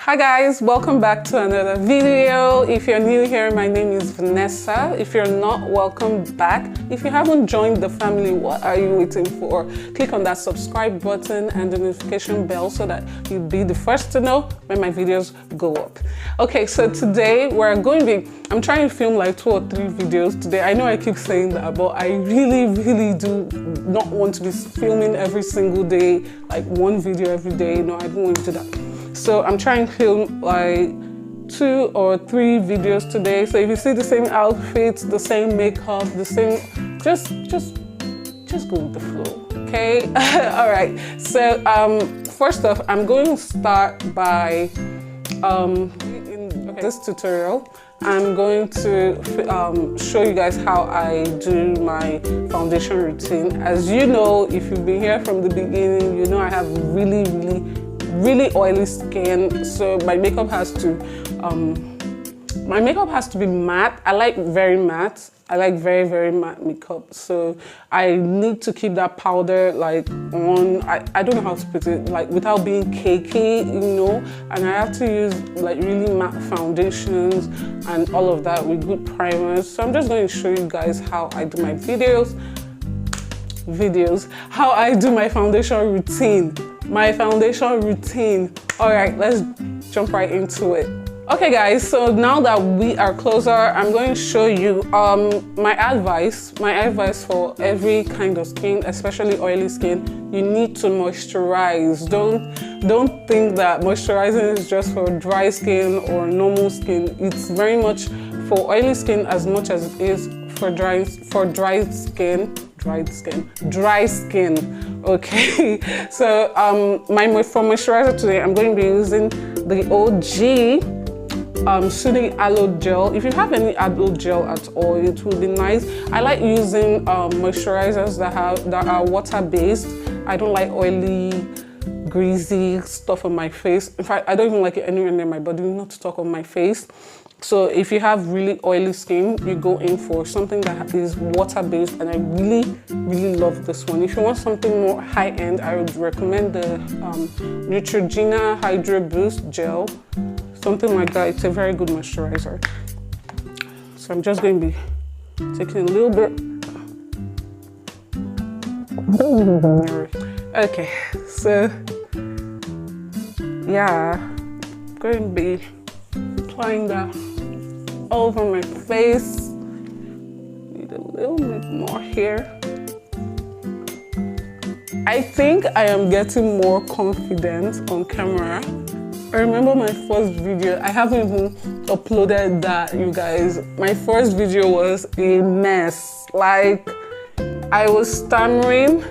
Hi guys, welcome back to another video. If you're new here, my name is Vanessa. If you're not, welcome back. If you haven't joined the family, what are you waiting for? Click on that subscribe button and the notification bell so that you'll be the first to know when my videos go up. Okay, so today I'm trying to film like 2 or 3 videos today. I know I keep saying that, but I really do not want to be filming every single day, like 1 video every day. No, I don't want to do that. So I'm trying to film like 2 or 3 videos today. So if you see the same outfits, the same makeup, the same, just go with the flow, okay? All right. So first off, I'm going to start by in this tutorial. I'm going to show you guys how I do my foundation routine. As you know, if you've been here from the beginning, you know I have really oily skin, so my makeup has to be matte. I like very matte. I like very matte makeup, so I need to keep that powder like on. I don't know how to put it, like without being cakey, you know, and I have to use like really matte foundations and all of that with good primers. So I'm just going to show you guys how I do my how I do my foundation routine. All right, let's jump right into it. Okay guys, so now that we are closer, I'm going to show you my advice for every kind of skin, especially oily skin. You need to moisturize. Don't think that moisturizing is just for dry skin or normal skin. It's very much for oily skin as much as it is for dry skin. Okay, so for moisturizer today, I'm going to be using the OG soothing aloe gel. If you have any aloe gel at all, it will be nice. I like using moisturizers that are water based. I don't like oily, greasy stuff on my face. In fact, I don't even like it anywhere near my body, not to talk on my face. So if you have really oily skin, you go in for something that is water-based, and I really love this one. If you want something more high-end, I would recommend the Neutrogena Hydro Boost Gel, something like that. It's a very good moisturizer. So I'm just going to be taking a little bit. Okay, so yeah, I'm going to be applying that all over my face. Need a little bit more here. I think I am getting more confident on camera. I remember my first video, I haven't even uploaded that, you guys. My first video was a mess. Like, I was stammering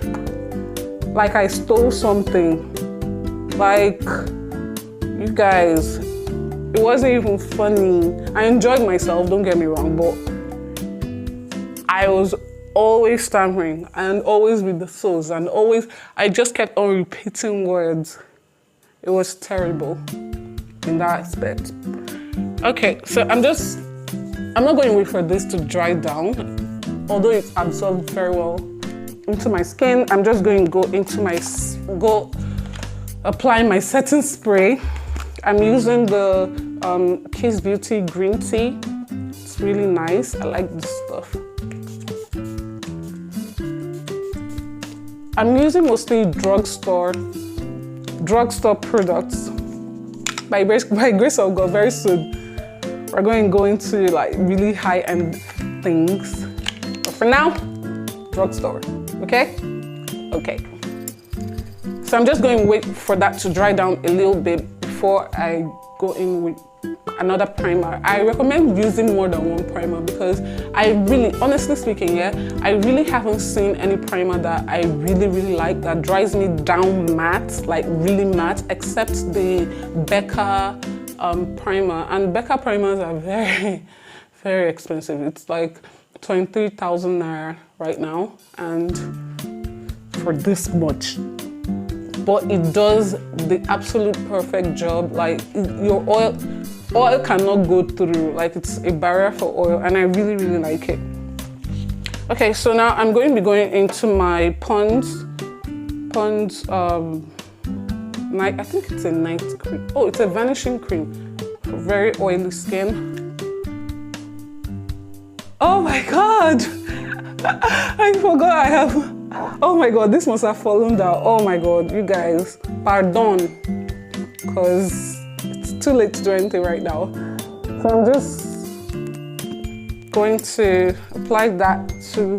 like I stole something. Like, you guys, it wasn't even funny. I enjoyed myself, don't get me wrong, but I was always stammering and always with the soles, and I just kept on repeating words. It was terrible in that aspect. Okay, so I'm not going to wait for this to dry down, although it's absorbed very well into my skin. I'm just going to go apply my setting spray. I'm using the Kiss Beauty Green Tea. It's really nice. I like this stuff. I'm using mostly drugstore products. By grace of God, very soon we're going to go into like really high-end things. But for now, drugstore. Okay? Okay. So I'm just going to wait for that to dry down a little bit before I go in with another primer. I recommend using more than one primer because honestly speaking, I really haven't seen any primer that I really like that dries me down matte, like really matte, except the Becca primer. And Becca primers are very expensive. It's like 23,000 naira right now, and for this much. But it does the absolute perfect job. Like, your oil cannot go through, like it's a barrier for oil, and I really like it. Okay, so now I'm going to be going into my Pond's night, I think it's a night cream. Oh, it's a vanishing cream for very oily skin. Oh my God, I forgot I have, oh my God, this must have fallen down. Oh my God, you guys, pardon, because it's too late to do anything right now. So I'm just going to apply that to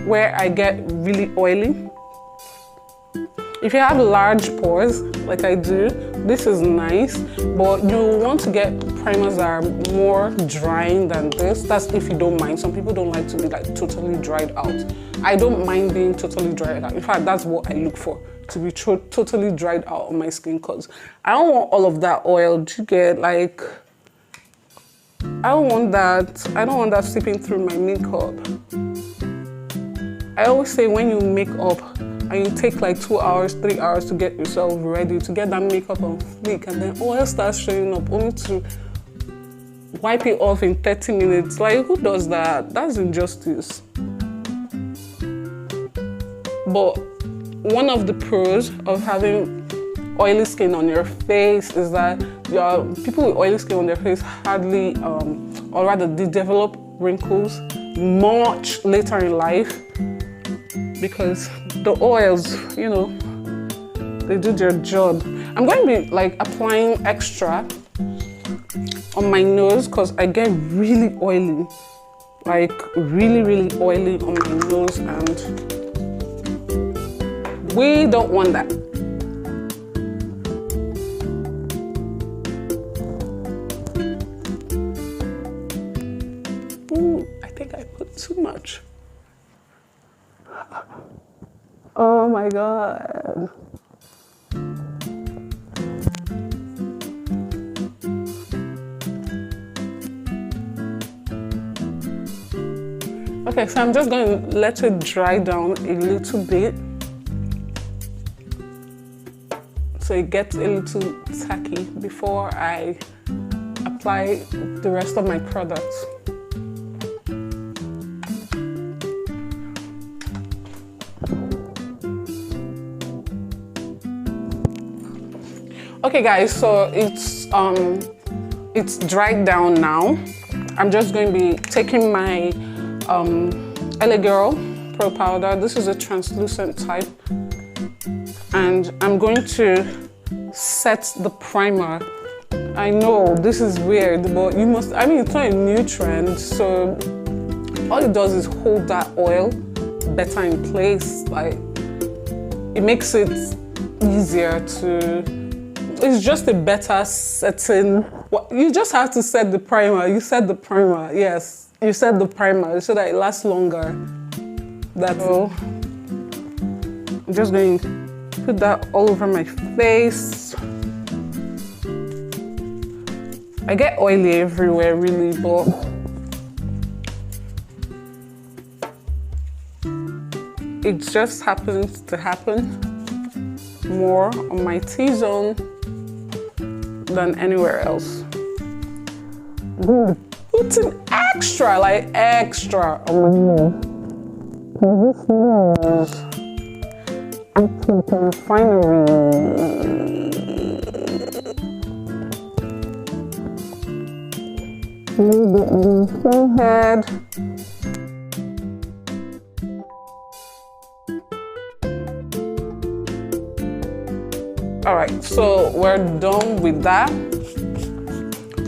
where I get really oily. If you have large pores, like I do, this is nice, but you want to get primers that are more drying than this. That's if you don't mind. Some people don't like to be like totally dried out. I don't mind being totally dried out. In fact, that's what I look for, to be totally dried out on my skin, because I don't want all of that oil to get like, I don't want that seeping through my makeup. I always say when you make up, and you take like 2 hours, 3 hours to get yourself ready, to get that makeup on fleek, and then oil starts showing up only to wipe it off in 30 minutes. Like, who does that? That's injustice. But one of the pros of having oily skin on your face is that people with oily skin on their face hardly, or rather they develop wrinkles much later in life, because the oils, you know, they do their job. I'm going to be like applying extra on my nose because I get really oily, like really, really oily on my nose, and we don't want that. Ooh, I think I put too much. Oh my God. Okay, so I'm just going to let it dry down a little bit so it gets a little tacky before I apply the rest of my products. Okay guys, so it's dried down now. I'm just going to be taking my LA Girl Pro Powder. This is a translucent type. And I'm going to set the primer. I know this is weird, but you must, I mean, it's not a new trend. So all it does is hold that oil better in place. Like, it makes it easier to, it's just a better setting. You just have to set the primer. You set the primer, yes. You set the primer so that it lasts longer. That's all. I'm just going to put that all over my face. I get oily everywhere really, but it just happens to happen more on my T-zone than anywhere else. Putting extra, like extra on my nose. This is actually refinery. A little bit on the forehead. All right, so we're done with that.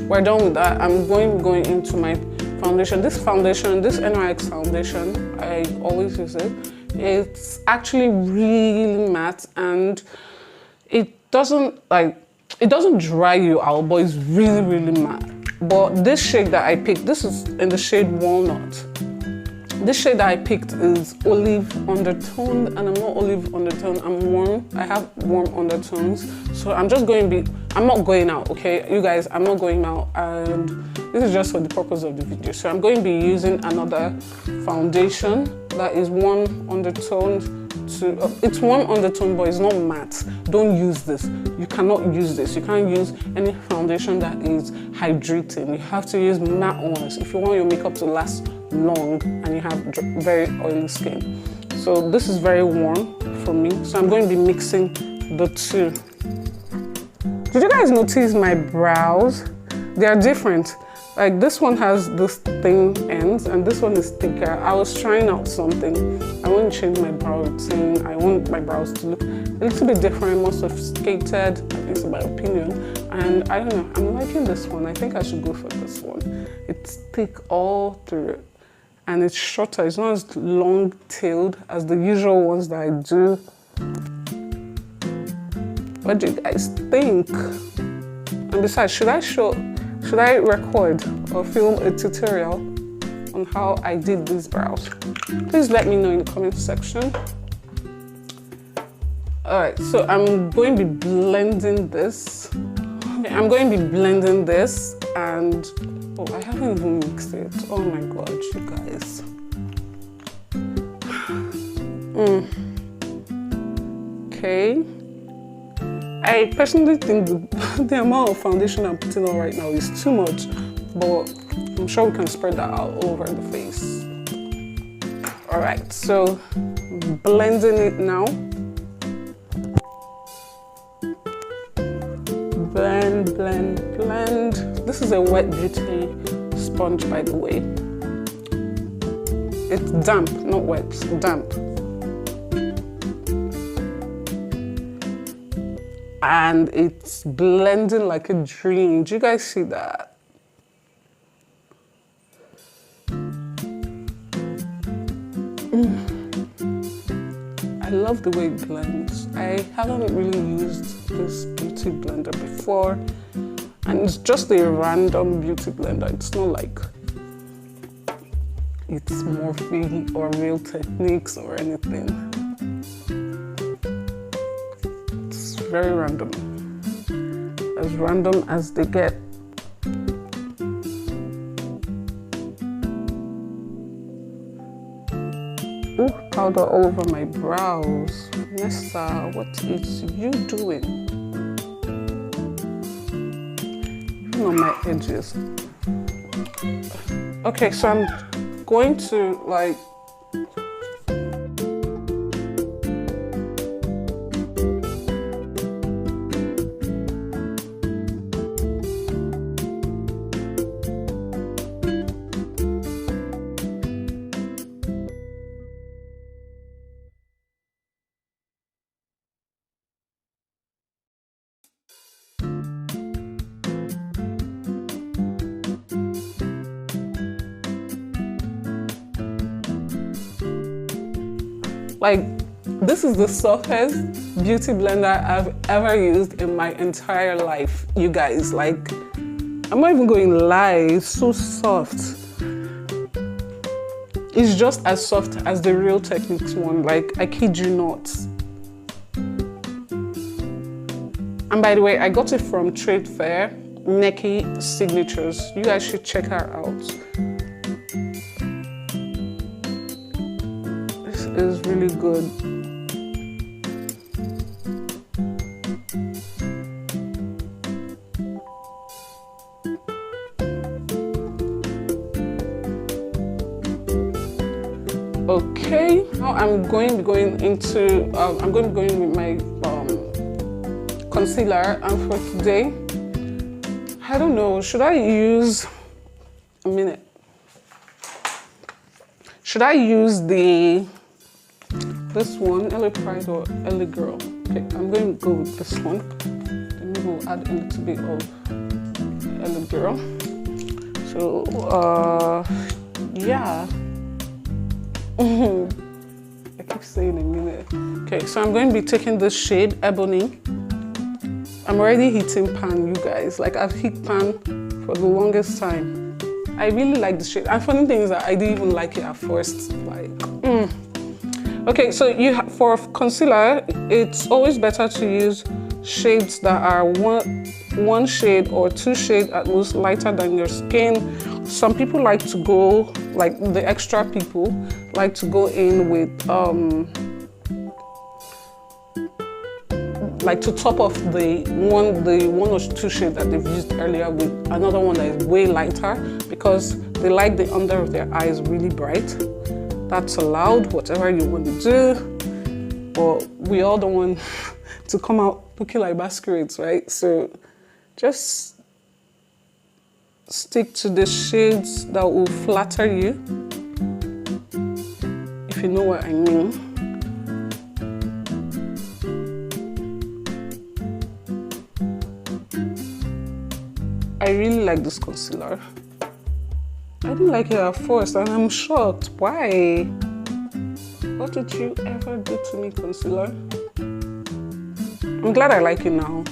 We're done with that. I'm going into my foundation. This NYX foundation, I always use it. It's actually really matte, and it doesn't dry you out, but it's really, really matte. But this shade that I picked, this is in the shade Walnut. This shade that I picked is olive undertone, and I'm not olive undertone, I'm warm. I have warm undertones. So I'm just going to be, I'm not going out, okay? You guys, I'm not going out, and this is just for the purpose of the video. So I'm going to be using another foundation that is warm undertone to, it's warm undertone, but it's not matte. Don't use this. You cannot use this. You can't use any foundation that is hydrating. You have to use matte ones if you want your makeup to last long and you have very oily skin. So this is very warm for me. So I'm going to be mixing the two. Did you guys notice my brows? They are different. Like this one has this thin ends and this one is thicker. I was trying out something. I want to change my brow routine. I want my brows to look a little bit different, more sophisticated, at least in my opinion. And I don't know, I'm liking this one. I think I should go for this one. It's thick all through and it's shorter. It's not as long-tailed as the usual ones that I do. What do you guys think? And besides, should I record or film a tutorial on how I did these brows? Please let me know in the comment section. All right, so I'm going to be blending this. Okay, I'm going to be blending this and, oh, I haven't even mixed it. Oh my God, you guys. Okay. I personally think the amount of foundation I'm putting on right now is too much, but I'm sure we can spread that out all over the face. All right, so blending it now. Blend, blend, blend. This is a wet beauty sponge, by the way. It's damp, not wet, it's damp. And it's blending like a dream. Do you guys see that? I love the way it blends. I haven't really used this beauty blender before. And it's just a random beauty blender. It's not like it's Morphe or Real Techniques or anything. Very random as they get. Ooh, powder all over my brows. Nessa, what is you doing? Even on my edges. Okay, so I'm going to like this is the softest beauty blender I've ever used in my entire life, you guys. Like, I'm not even going to lie, it's so soft. It's just as soft as the Real Techniques one, like, I kid you not. And by the way, I got it from Trade Fair, Neki Signatures. You guys should check her out. This is really good. Okay, now I'm going to be going with my concealer, and for today, I don't know, should I use should I use this one, LA Pride or LA Girl? Okay, I'm going to go with this one. Then we'll add a little bit of LA Girl. So yeah. I keep saying a minute. Okay, so I'm going to be taking this shade, Ebony. I'm already heating pan, you guys. Like, I've heat pan for the longest time. I really like the shade. And funny thing is that I didn't even like it at first. Like, Okay, so for concealer, it's always better to use shades that are one shade or two shades at most lighter than your skin. Some people like to go, like the extra people, like to go in with, like to top off the one or two shades that they've used earlier with another one that is way lighter, because they like the under of their eyes really bright. That's allowed, whatever you want to do, but we all don't want to come out looking like masquerades, right? So Just stick to the shades that will flatter you, if you know what I mean. I really like this concealer. I didn't like it at first and I'm shocked. Why? What did you ever do to me, concealer? I'm glad I like it now.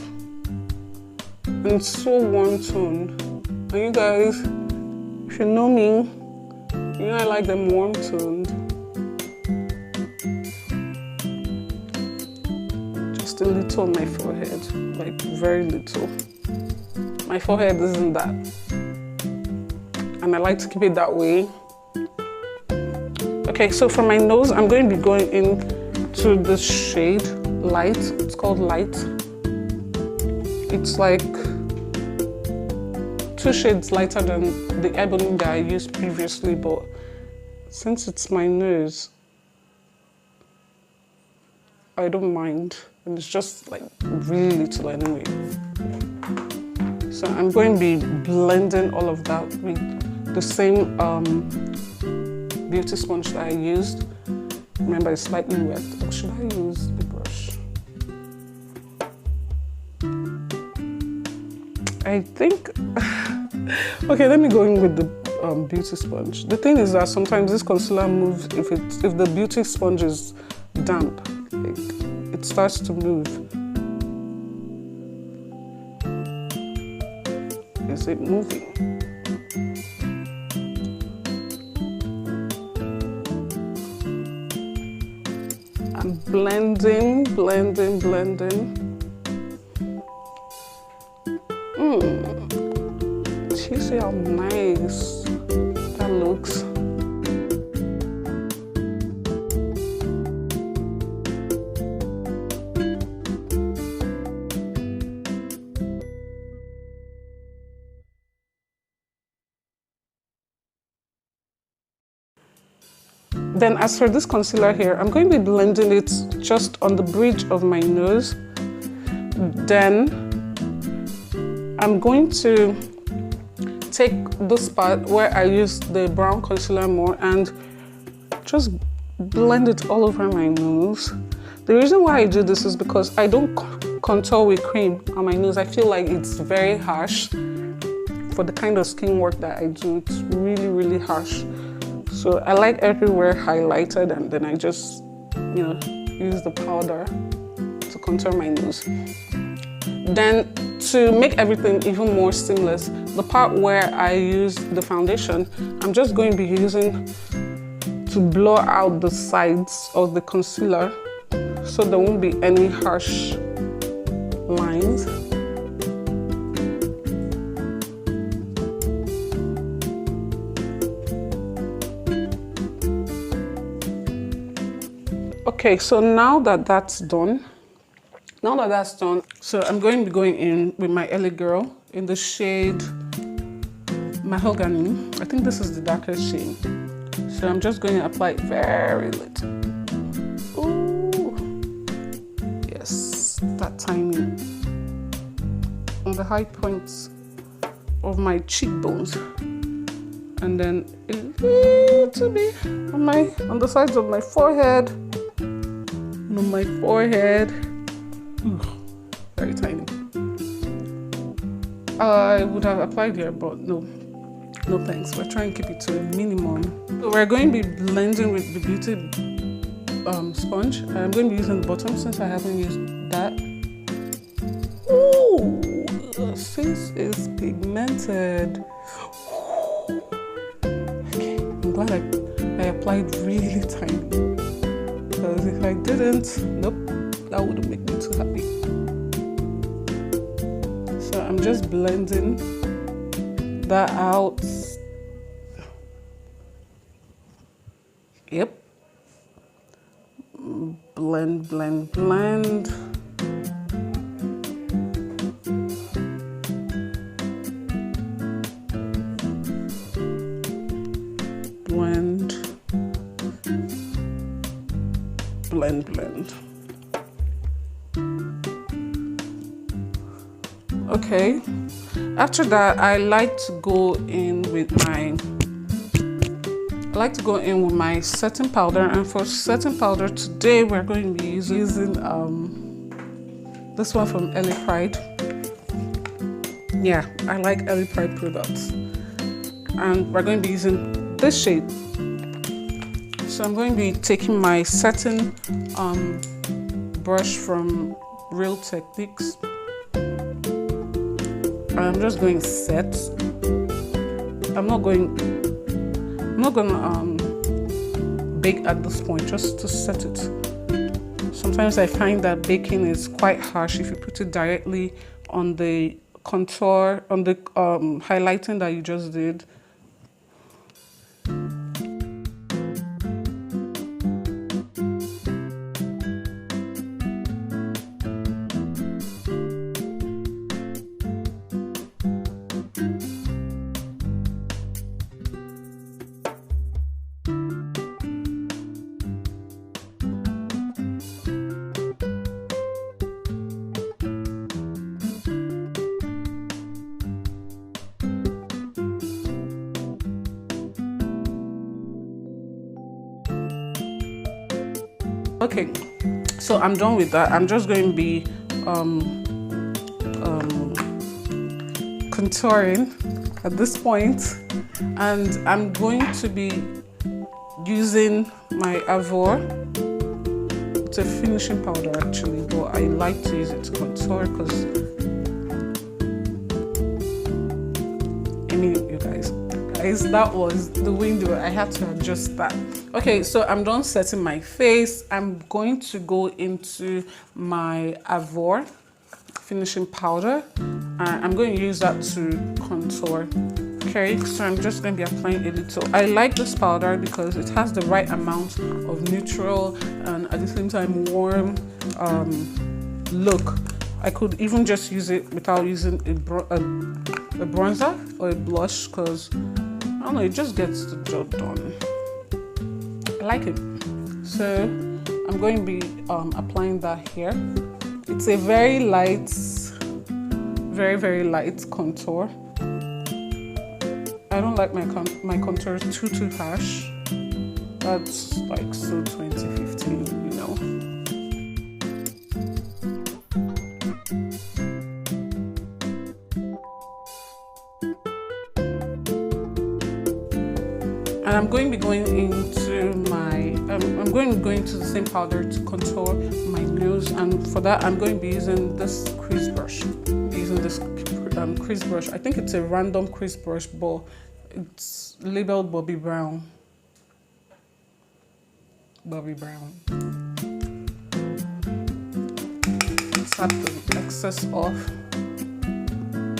And it's so warm toned. And you guys, if you know me, you know I like them warm toned. Just a little on my forehead, like very little. My forehead isn't that. And I like to keep it that way. Okay, so for my nose, I'm going to be going into this shade, Light. It's called Light. It's like 2 shades lighter than the ebony that I used previously, but since it's my nose, I don't mind. And it's just like really little anyway. So I'm going to be blending all of that with the same beauty sponge that I used. Remember, it's slightly wet. Or should I use the brush? I think, okay, let me go in with the beauty sponge. The thing is that sometimes this concealer moves if the beauty sponge is damp, like, it starts to move. Is it moving? I'm blending. You see how nice that looks? Then as for this concealer here, I'm going to be blending it just on the bridge of my nose. Then I'm going to take this part where I used the brown concealer more and just blend it all over my nose. The reason why I do this is because I don't contour with cream on my nose. I feel like it's very harsh for the kind of skin work that I do. It's really, really harsh. So I like everywhere highlighted, and then I just, you know, use the powder to contour my nose. Then to make everything even more seamless, the part where I use the foundation, I'm just going to be using to blur out the sides of the concealer so there won't be any harsh lines. Okay, so now that that's done, so I'm going to be going in with my LA Girl in the shade Mahogany. I think this is the darkest shade. So I'm just going to apply very little. Ooh. Yes, that tiny. On the high points of my cheekbones. And then a little bit on the sides of my forehead. And on my forehead. Ooh, very tiny. I would have applied here, but no thanks. We're trying to keep it to a minimum. So we're going to be blending with the beauty sponge. I'm going to be using the bottom since I haven't used that. Ooh, this is pigmented. Okay, I'm glad I applied really tiny. Because if I didn't, nope, that wouldn't make me too happy. So I'm just blending that out. Yep. Blend, blend, blend. Blend. Blend, blend. Okay, after that I like to go in with my setting powder, and for setting powder today we're going to be using this one from Ellie Pride. Yeah, I like Ellie Pride products, and we're going to be using this shade. So I'm going to be taking my setting brush from Real Techniques. I'm just going to set. I'm not gonna bake at this point, just to set it. Sometimes I find that baking is quite harsh if you put it directly on the contour, on the highlighting that you just did. Okay, so I'm done with that. I'm just going to be contouring at this point, and I'm going to be using my Avor. It's a finishing powder actually, but I like to use it to contour because I mean, you guys, that was the window. I had to adjust that. Okay, so I'm done setting my face. I'm going to go into my Avor finishing powder, and I'm going to use that to contour. Okay, so I'm just going to be applying a little. I like this powder because it has the right amount of neutral and at the same time warm look. I could even just use it without using a bronzer or a blush, because I don't know, it just gets the job done. I like it. So I'm going to be applying that here. It's a very light, very light contour. I don't like my contours too harsh. That's like so 2015, you know. And I'm going to be going into I'm going to go into the same powder to contour my nose, and for that I'm going to be using this crease brush. Crease brush. I think it's a random crease brush, but it's labeled Bobbi Brown. Tap the excess off.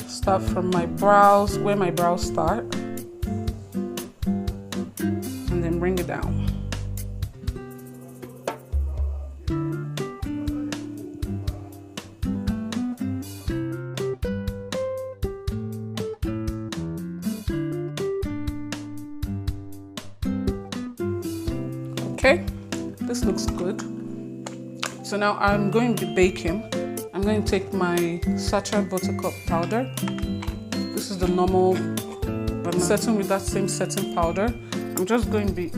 Start from my brows, where my brows start, and then bring it down. Okay, this looks good. So now I'm going to be baking. I'm going to take my Sacha Buttercup powder. This is the normal, but I'm setting with that same setting powder. I'm just going to be,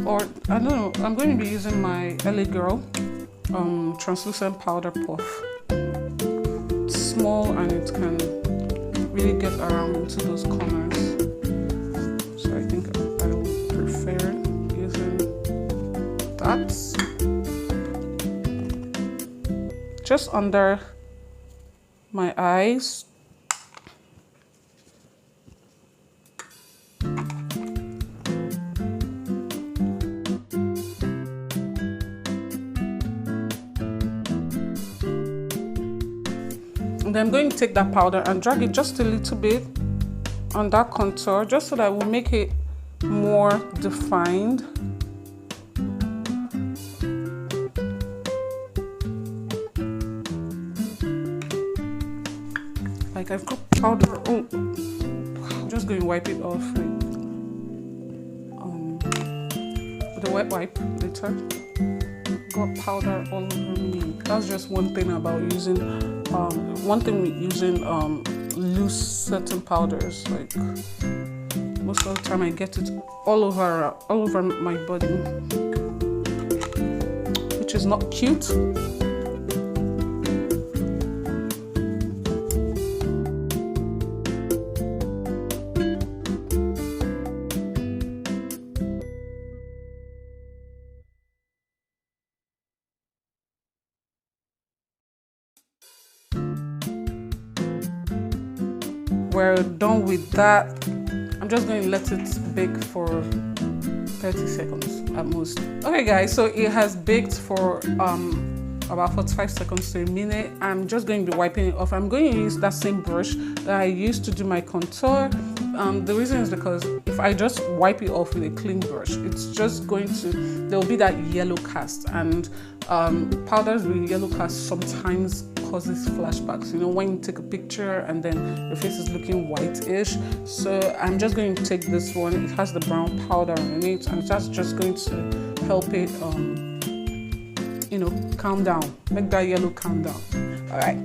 I'm going to be using my LA Girl translucent powder puff. It's small and it can really get around into those corners. So I think I will prefer using that. Just under my eyes. And then I'm going to take that powder and drag it just a little bit on that contour, just so that will make it more defined. Like I've got powder. Oh, I'm just going to wipe it off with a wet wipe later. Got powder all over me. That's just one thing about using, one thing with using loose setting powders. Like most of the time I get it all over my body, which is not cute. We're done with that. I'm just going to let it bake for 30 seconds at most. Okay guys, so it has baked for about 45 seconds to a minute. I'm just going to be wiping it off. I'm going to use that same brush that I used to do my contour. The reason is because if I just wipe it off with a clean brush, it's just going to, there will be that yellow cast, and powders with yellow cast sometimes causes flashbacks, you know, when you take a picture and then your face is looking whitish. So I'm just going to take this one. It has the brown powder on it, and that's just going to help it you know, calm down, make that yellow calm down. All right.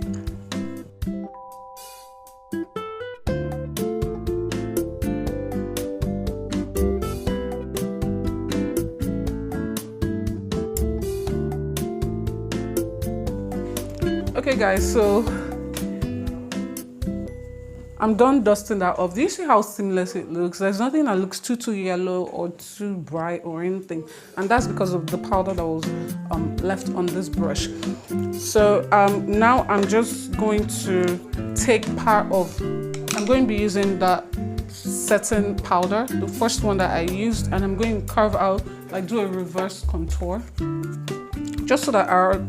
Okay guys, so I'm done dusting that off. Do you see how seamless it looks? There's nothing that looks too yellow or too bright or anything, and that's because of the powder that was left on this brush. So now I'm just going to take part of, I'm going to be using that setting powder, the first one that I used, and I'm going to carve out, like do a reverse contour, just so that our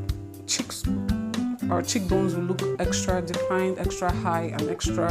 cheekbones will look extra defined, extra high, and extra.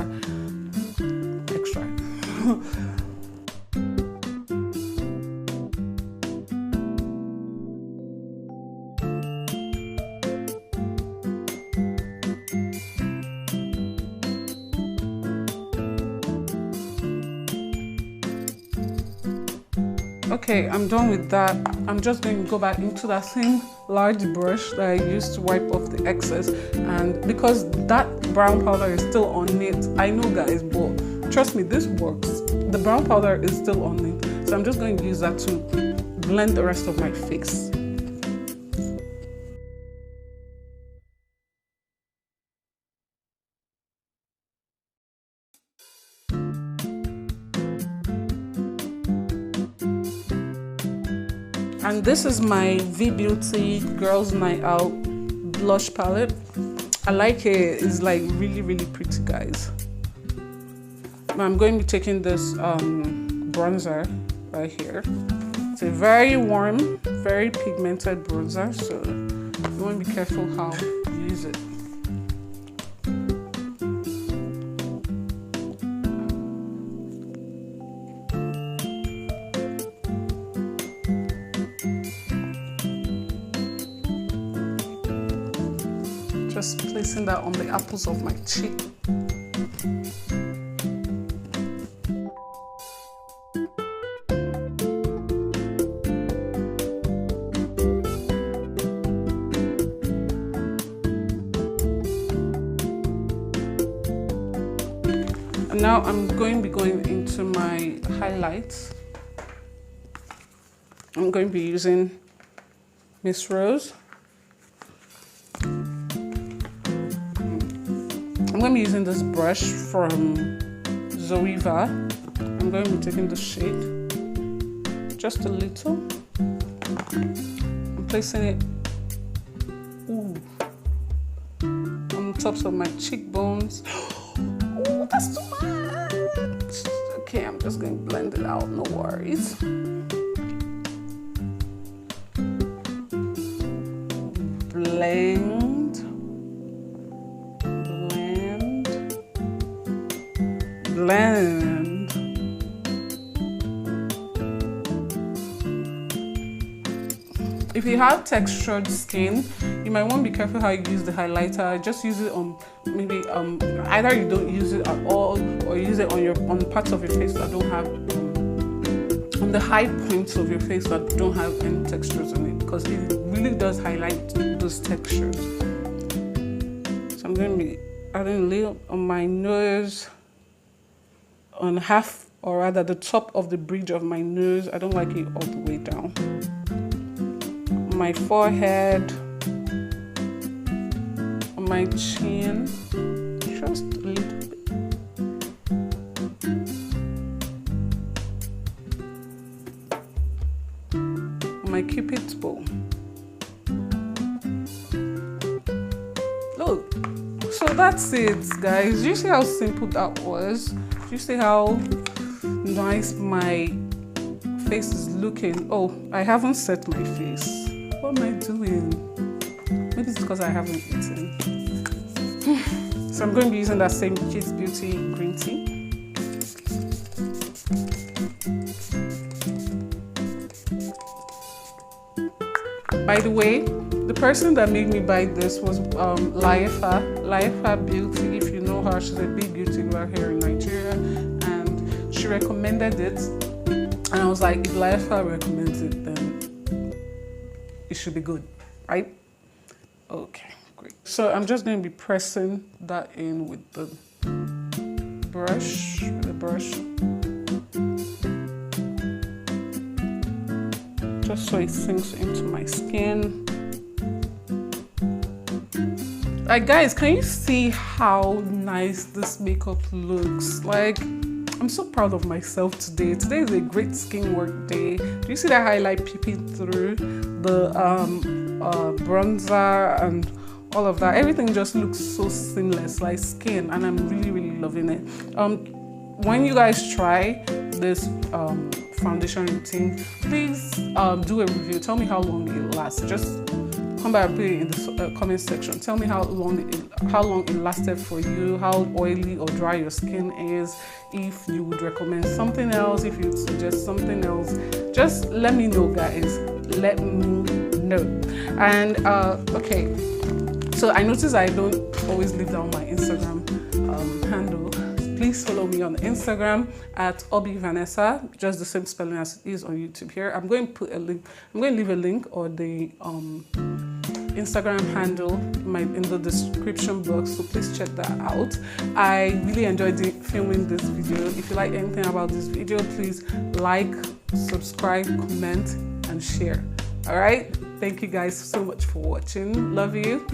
Okay, I'm done with that. I'm just going to go back into that same large brush that I used to wipe off the excess, and because that brown powder is still on it, I know guys, but trust me, this works. The brown powder is still on it, so I'm just going to use that to blend the rest of my face. And this is my V-Beauty Girls Night Out blush palette. I like it. It's like really pretty, guys. I'm going to be taking this bronzer right here. It's a very warm, very pigmented bronzer, so you want to be careful how you use it. Just placing that on the apples of my cheek. And now I'm going to be going into my highlights. I'm going to be using Miss Rose. I'm going to be using this brush from Zoeva. I'm going to be taking the shade, just a little. I'm placing it on the tops of my cheekbones. Oh, that's too much. Okay, I'm just going to blend it out, no worries. Blend. Blend. If you have textured skin, you might want to be careful how you use the highlighter. Just use it on maybe either you don't use it at all, or use it on parts of your face that don't have on the high points of your face that don't have any textures in it, because it really does highlight those textures. So I'm going to be adding a little on my nose, on half, or rather the top of the bridge of my nose. I don't like it all the way down. My forehead, on my chin, just a little bit. My cupid's bow. Look, so that's it, guys. Do you see how simple that was? Do you see how nice my face is looking? Oh, I haven't set my face. What am I doing? Maybe it's because I haven't eaten. So I'm going to be using that same Kids Beauty green tea. By the way, the person that made me buy this was Laifa Beauty. If you know her, she's a big beauty blogger here in Nigeria, and she recommended it. And I was like, if Laifa recommends it, then it should be good, right? Okay, great. So I'm just going to be pressing that in with the brush. Just so it sinks into my skin. Like, guys, can you see how nice this makeup looks? Like, I'm so proud of myself today. Today is a great skin work day. Do you see that highlight peeping through? The bronzer and all of that. Everything just looks so seamless, like skin, and I'm really, really loving it. When you guys try this foundation routine, please do a review. Tell me how long it lasts. Just come back and put it in the comment section. Tell me how long it lasted for you, how oily or dry your skin is, if you would recommend something else, if you'd suggest something else. Just let me know, guys. Let me know. And okay, so I noticed I don't always leave down my Instagram handle. Please follow me on Instagram at obivanessa, just the same spelling as it is on YouTube here. I'm going to put a link. I'm going to leave a link or the Instagram handle in the description box, so please check that out. I really enjoyed filming this video. If you like anything about this video, please like, subscribe, comment, and share. All right, thank you guys so much for watching. Love you.